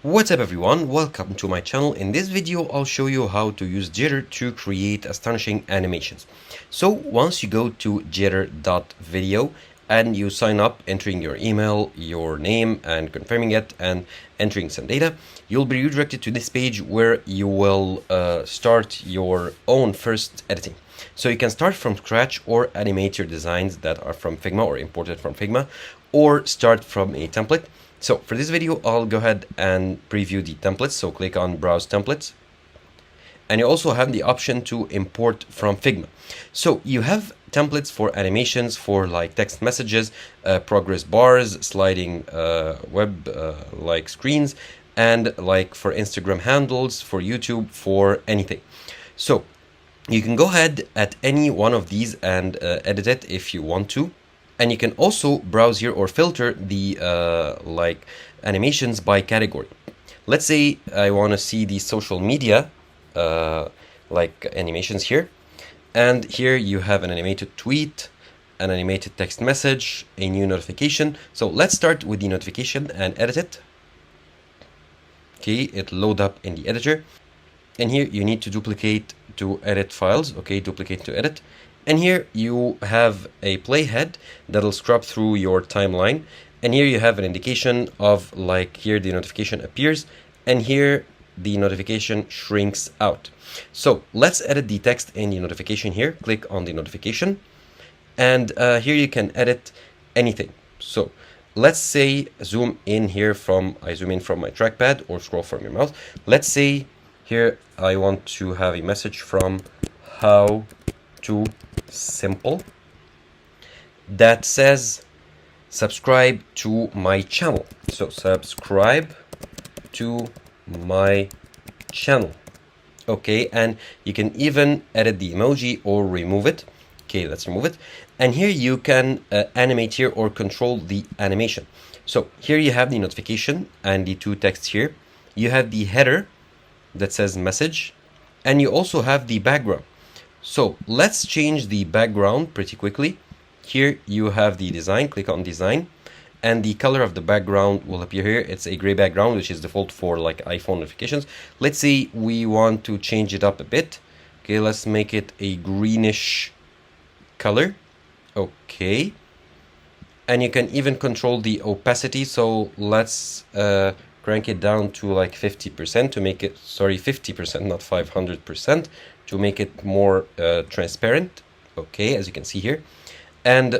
What's up everyone, welcome to my channel. In this video I'll show you how to use Jitter to create astonishing animations. So once you go to jitter.video and you sign up entering your email, your name and confirming it and entering some data, you'll be redirected to this page where you will start your own first editing. So you can start from scratch or animate your designs that are from Figma or imported from Figma, or start from a template. So for this video, I'll go ahead and preview the templates. So click on Browse Templates. And you also have the option to import from Figma. So you have templates for animations for like text messages, progress bars, sliding web like screens, and like for Instagram handles, for YouTube, for anything. So you can go ahead at any one of these and edit it if you want to. And you can also browse here or filter the like animations by category. Let's say I want to see the social media like animations here. And here you have an animated tweet, an animated text message, a new notification. So let's start with the notification and edit it. Okay, it load up in the editor. And here you need to duplicate to edit files. Okay, duplicate to edit. And here you have a playhead that'll scrub through your timeline. And here you have an indication of like here the notification appears and here the notification shrinks out. So let's edit the text in the notification here. Click on the notification and here you can edit anything. So let's say zoom in here from, I zoom in from my trackpad or scroll from your mouse. Let's say here I want to have a message from how to simple that says subscribe to my channel. So subscribe to my channel. Okay, and you can even edit the emoji or remove it. Okay, let's remove it. And here you can animate here or control the animation. So here you have the notification and the two texts here. You have the header that says message, and you also have the background. So let's change the background pretty quickly. Here you have the design, click on design, and the color of the background will appear here. It's a gray background, which is default for like iPhone notifications. Let's say we want to change it up a bit. Okay, let's make it a greenish color. Okay. And you can even control the opacity. So let's crank it down to like 50% to make it, sorry, 50%, not 500%, to make it more transparent. Okay, as you can see here. And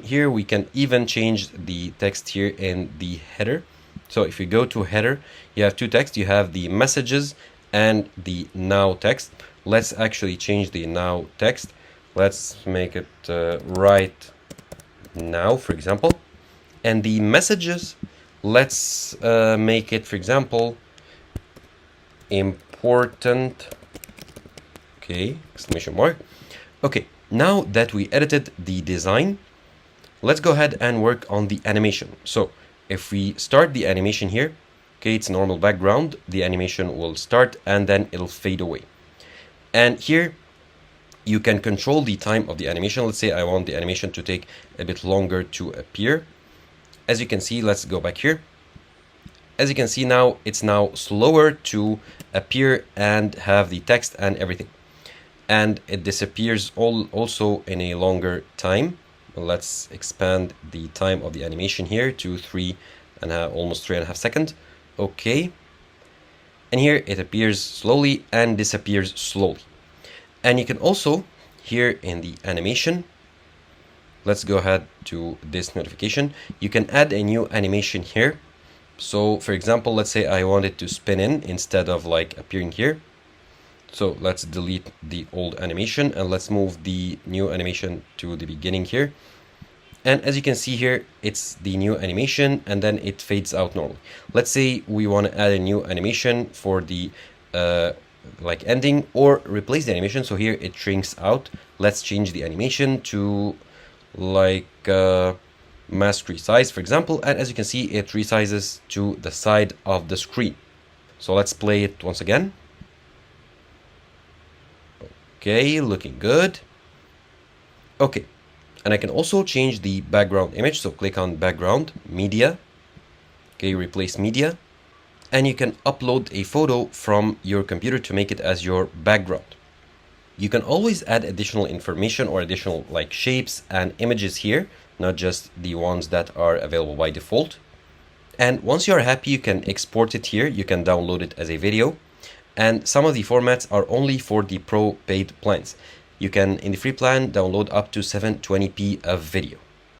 here we can even change the text here in the header. So if you go to header, you have two texts. You have the messages and the now text. Let's actually change the now text. Let's make it right now, for example. And the messages, let's make it, for example, important. Okay, exclamation mark. Okay, now that we edited the design, let's go ahead and work on the animation. So if we start the animation here, okay, it's normal background, the animation will start and then it'll fade away. And here you can control the time of the animation. Let's say I want the animation to take a bit longer to appear. As you can see, let's go back here. As you can see now, it's now slower to appear and have the text and everything. And it disappears also in a longer time. Let's expand the time of the animation here to almost 3.5 seconds. Okay. And here it appears slowly and disappears slowly. And you can also, here in the animation, let's go ahead to this notification. You can add a new animation here. So for example, let's say I want it to spin in instead of like appearing here. So let's delete the old animation and let's move the new animation to the beginning here. And as you can see here, it's the new animation and then it fades out normally. Let's say we want to add a new animation for the like ending or replace the animation. So here it shrinks out. Let's change the animation to like mask resize, for example. And as you can see, it resizes to the side of the screen. So let's play it once again. Okay, looking good. Okay, and I can also change the background image. So click on background, media. Okay, replace media. and you can upload a photo from your computer to make it as your background. You can always add additional information or additional like shapes and images here, not just the ones that are available by default. And once you're happy, you can export it here. You can download it as a video. And some of the formats are only for the pro paid plans. You can, in the free plan, download up to 720p of video.